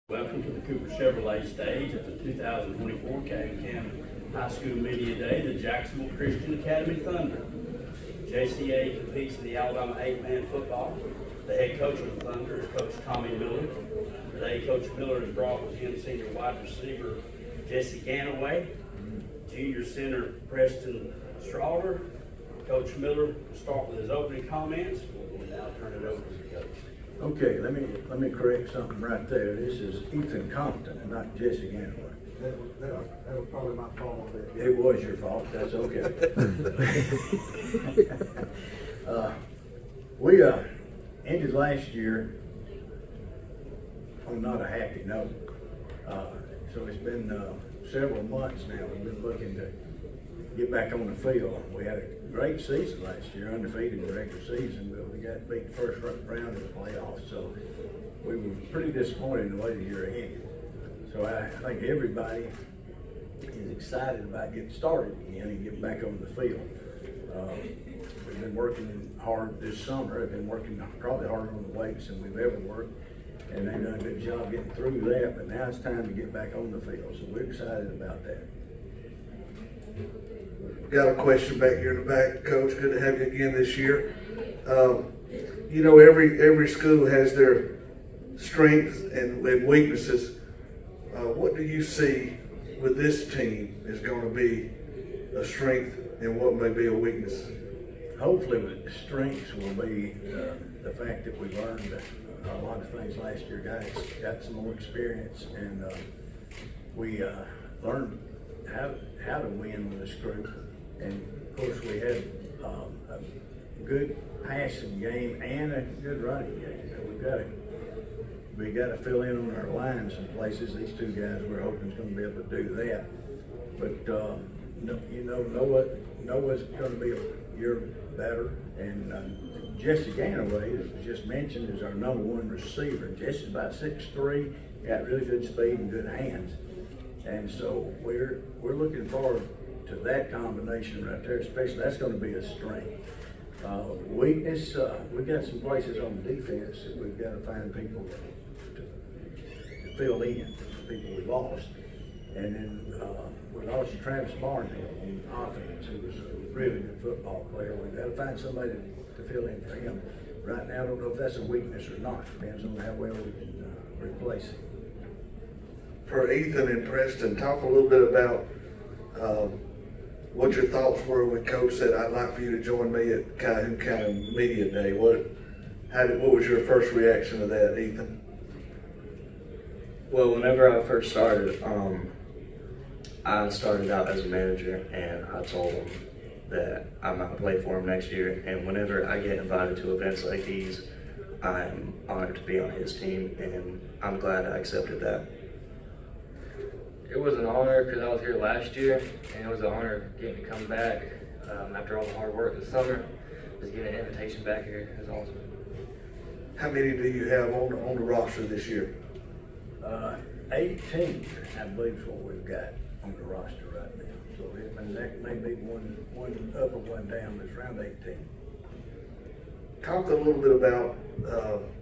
Welcome to the Cooper Chevrolet stage at the 2024 Cam High School Media Day, the Jacksonville Christian Academy Thunder. JCA competes in the Alabama 8-man football. The head coach of the Thunder is Coach Tommy Miller. Today, Coach Miller has brought with him senior wide receiver Jesse Ganaway, junior center Preston Strawder. Coach Miller will start with his opening comments. We'll now turn it over to the coach. Okay, let me correct something right there. This is Ethan Compton, not Jesse Ganaway. That was probably my fault. It was your fault. That's okay. We ended last year on not a happy note. So it's been several months now. We've been looking to get back on the field. We had a great season last year, undefeated in the regular season, but we got beat the first round of the playoffs. So we were pretty disappointed in the way the year ended. So I think everybody is excited about getting started again and getting back on the field. We've been working hard this summer. I've been working probably harder on the weights than we've ever worked, and they've done a good job getting through that. But now it's time to get back on the field, so we're excited about that. Got a question back here in the back, Coach. Good to have you again this year. You know, every school has their strengths and weaknesses. What do you see with this team is going to be a strength and what may be a weakness? Hopefully the strengths will be the fact that we learned a lot of things last year. Guys got some more experience, and we learned how to win with this group. And of course we had a good passing game and a good running game. We got to fill in on our lines in places. These two guys we're hoping is going to be able to do that. But Noah's going to be a year better. And Jesse Ganaway, as was just mentioned, is our #1 receiver. Jesse's about 6'3", got really good speed and good hands. And so we're looking forward to that combination right there, especially that's going to be a strength. Weakness, we got some places on defense that we've got to find people to fill in, people we lost. And then we lost Travis Barnhill on offense, who was a really good football player. We've got to find somebody to fill in for him. Right now, I don't know if that's a weakness or not. Depends on how well we can replace him. For Ethan and Preston, talk a little bit about what your thoughts were when Coach said, "I'd like for you to join me at Calhoun County Media Day." What was your first reaction to that, Ethan? Well, whenever I first started, I started out as a manager, and I told him that I might play for him next year. And whenever I get invited to events like these, I'm honored to be on his team, and I'm glad I accepted that. It was an honor because I was here last year, and it was an honor getting to come back after all the hard work this summer. Just getting an invitation back here is awesome. How many do you have on the roster this year? 18, I believe, is what we've got on the roster right now. So that may be one up or one down. It's around 18. Talk a little bit about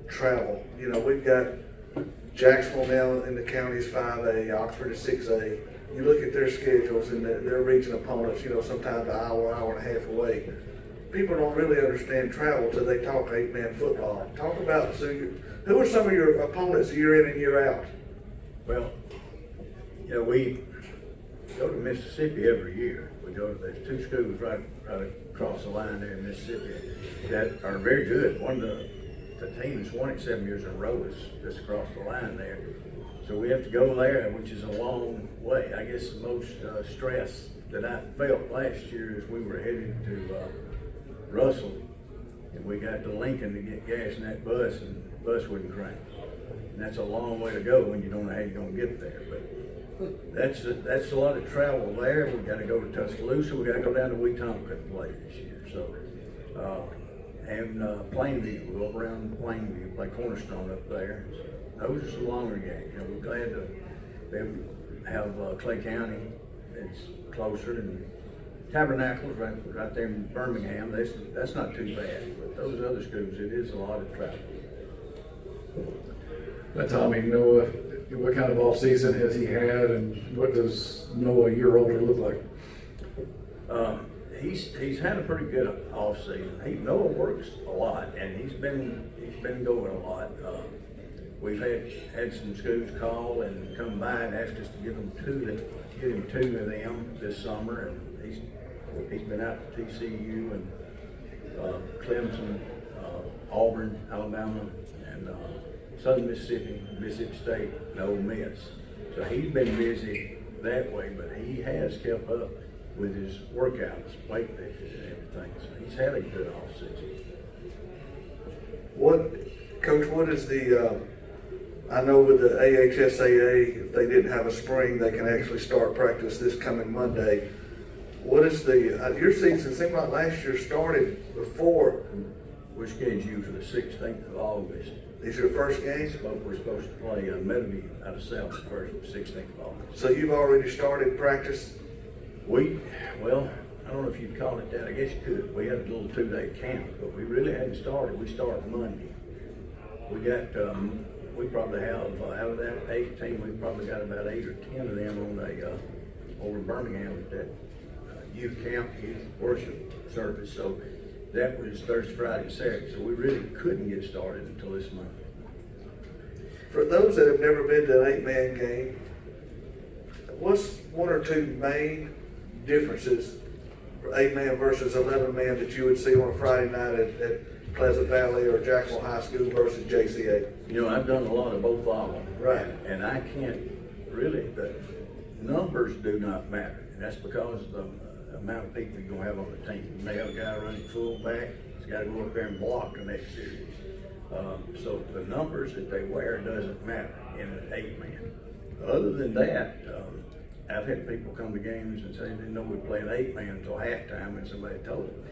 travel. You know, we've got Jacksonville now in the county's 5A, Oxford is 6A. You look at their schedules and their region opponents, you know, sometimes an hour and a half away. People don't really understand travel till they talk 8-man football. Talk about, who are some of your opponents year in and year out? Well, you know, we go to Mississippi every year. There's two schools right across the line there in Mississippi that are very good. One of the team has won it 7 years in a row is just across the line there. So we have to go there, which is a long way. I guess the most stress that I felt last year is we were headed to Russell, and we got to Lincoln to get gas in that bus, and the bus wouldn't crank. And that's a long way to go when you don't know how you're going to get there. But that's a lot of travel there. We got to go to Tuscaloosa. We got to go down to Wetumpka to play this year. So. And Plainview, we'll go up around Plainview, play Cornerstone up there. So those are some longer games. You know, we're glad to have Clay County. It's closer, and Tabernacle's right there in Birmingham. That's not too bad. But those other schools, it is a lot of travel. Tommy, Noah, what kind of off-season has he had, and what does Noah, a year older, look like? He's had a pretty good off season. Noah works a lot, and he's been going a lot. We've had some schools call and come by and asked us to give him two of them this summer, and he's been out to TCU and Clemson, Auburn, Alabama, and Southern Mississippi, Mississippi State, and Ole Miss. So he's been busy that way, but he has kept up with his workouts, weight lifting and everything. So he's had a good off season. Coach, what is the, I know with the AHSAA, if they didn't have a spring, they can actually start practice this coming Monday. What is your season seemed like last year started before. We're scheduled for the 16th of August. Is your first game? We're supposed to play Meadowview out of South the 16th of August. So you've already started practice? Well, I don't know if you'd call it that. I guess you could. We had a little 2-day camp, but we really hadn't started. We start Monday. We probably have, out of that 18, we've probably got about 8 or 10 of them on over in Birmingham at that youth camp, youth worship service. So that was Thursday, Friday, and Saturday. So we really couldn't get started until this month. For those that have never been to an 8-man game, what's one or two main differences for 8-man versus 11-man that you would see on a Friday night at Pleasant Valley or Jacksonville High School versus JCA? I've done a lot of both of them. Right. And I can't really, the numbers do not matter. And that's because of the amount of people you're going to have on the team. You may have a guy running fullback, he's got to go up there and block the next series. So the numbers that they wear doesn't matter in an 8-man. Other than that, I've had people come to games and say they didn't know we play an 8-man until halftime when somebody told them.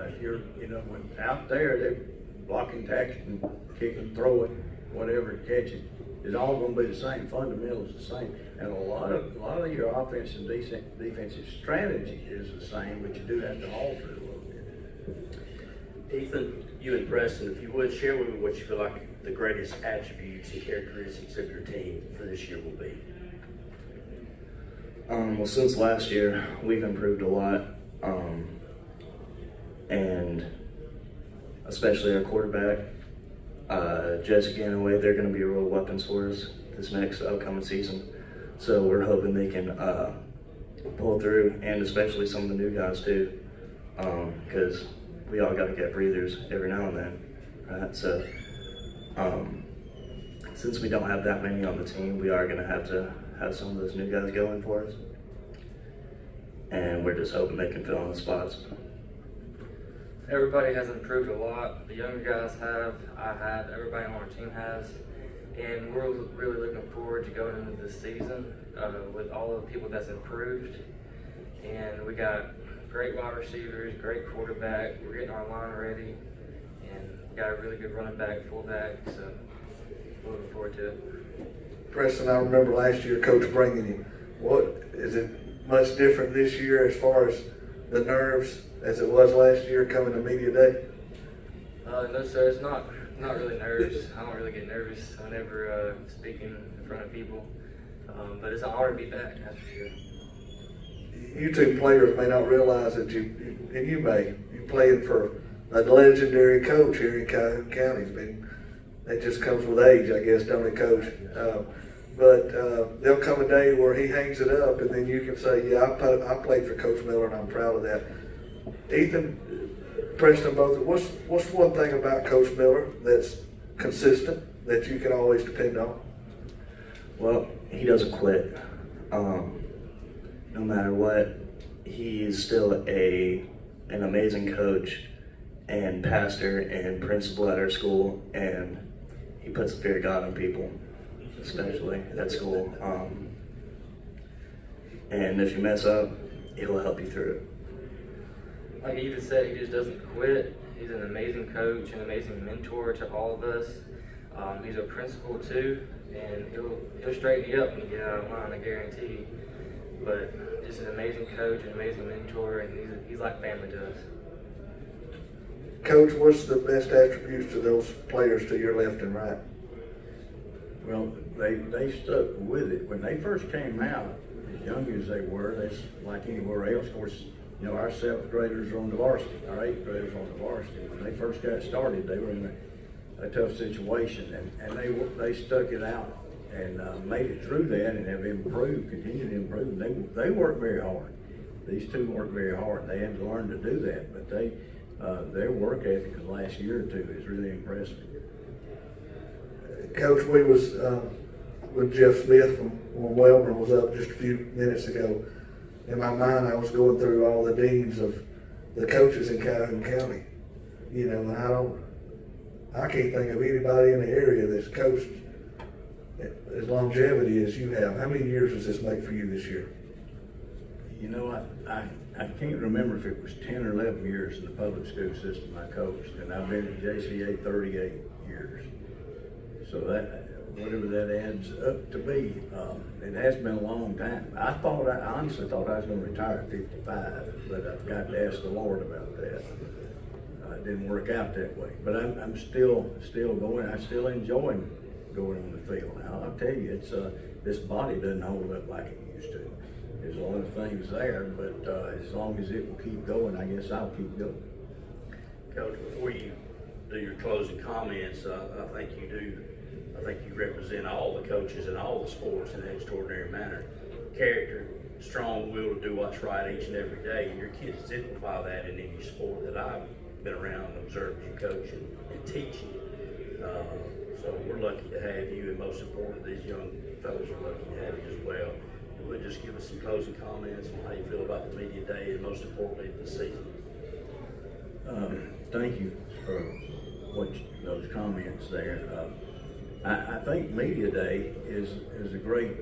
If you're, when out there, they're blocking, tackling, kicking, throwing, whatever it catches, it's all going to be the same. Fundamentals the same, and a lot of your offensive and defensive strategy is the same, but you do have to alter it a little bit. Ethan, you and Preston, if you would share with me what you feel like the greatest attributes and characteristics of your team for this year will be. Well, since last year, we've improved a lot, and especially our quarterback, Jesse Ganaway, they're going to be real weapons for us this next upcoming season. So we're hoping they can pull through, and especially some of the new guys too, because we all got to get breathers every now and then, right? So since we don't have that many on the team, we are going to have some of those new guys going for us, and we're just hoping they can fill in the spots. Everybody has improved a lot. The younger guys have, I have, everybody on our team has. And we're really looking forward to going into this season with all of the people that's improved. And we got great wide receivers, great quarterback. We're getting our line ready. And we got a really good running back, fullback. So we're looking forward to it. Preston, I remember last year Coach bringing you. What is it much different this year as far as the nerves as it was last year coming to media day? No, sir. It's not really nerves. I don't really get nervous whenever speaking in front of people. But it's an honor to be back, that's for sure. You two players may not realize that you playing for a legendary coach here in Calhoun County. I mean, that just comes with age, I guess, don't it, Coach? But there'll come a day where he hangs it up, and then you can say, yeah, I played for Coach Miller, and I'm proud of that. Ethan, Preston, both, what's one thing about Coach Miller that's consistent, that you can always depend on? Well, he doesn't quit. No matter what, he is still an amazing coach and pastor and principal at our school, and he puts the fear of God on people, especially at school. And if you mess up, he'll help you through it. Like Ethan said, he just doesn't quit. He's an amazing coach, an amazing mentor to all of us. He's a principal too, and he'll straighten you up when you get out of line, I guarantee. But just an amazing coach, an amazing mentor, and he's like family to us. Coach, what's the best attributes to those players to your left and right? Well, they stuck with it. When they first came out, as young as they were, that's like anywhere else. Of course, you know, our 7th graders are on the varsity, our 8th graders are on the varsity. When they first got started, they were in a tough situation, and they stuck it out and made it through that and have improved, continued to improve. They work very hard. These two work very hard. They had to learn to do that, but their work ethic in the last year or two is really impressive. Coach, we was with Jeff Smith from Wellborn was up just a few minutes ago. In my mind, I was going through all the deans of the coaches in Calhoun County. You know, and I can't think of anybody in the area that's coached as longevity as you have. How many years does this make for you this year? You know, I can't remember if it was 10 or 11 years in the public school system I coached, and I've been at JCA 38 years. So that, whatever that adds up to be, it has been a long time. I honestly thought I was going to retire at 55, but I've got to ask the Lord about that. It didn't work out that way, but I'm still going. I still enjoy going on the field. Now I'll tell you, it's this body doesn't hold up like it used to. There's a lot of things there, but as long as it will keep going, I guess I'll keep going. Coach, before you do your closing comments, I think you represent all the coaches in all the sports in an extraordinary manner. Character, strong will to do what's right each and every day, and your kids exemplify that in any sport that I've been around and observed you coach and teaching. So we're lucky to have you, and most importantly, these young fellows are lucky to have you as well. Would just give us some closing comments on how you feel about the media day and most importantly the season. Thank you for those comments there. I think media day was a great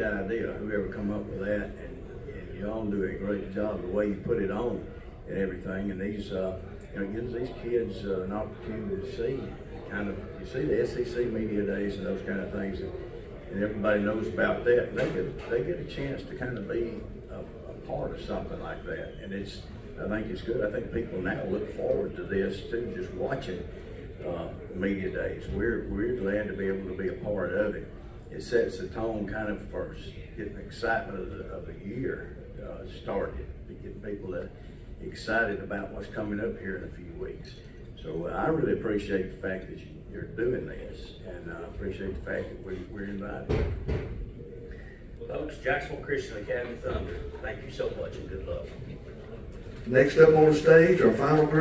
idea. Whoever come up with that, and you all do a great job the way you put it on and everything. And these gives these kids an opportunity to see you see the SEC media days and those kind of things. And everybody knows about that. They get a chance to kind of be a part of something like that, and I think it's good. I think people now look forward to this too, just watching media days. We're glad to be able to be a part of it. It sets the tone kind of for getting excitement of the year started, to get people excited about what's coming up here in a few weeks. So I really appreciate the fact that you're doing this, and I appreciate the fact that we're invited. Folks, Jacksonville Christian Academy Thunder, thank you so much and good luck. Next up on the stage, our final group.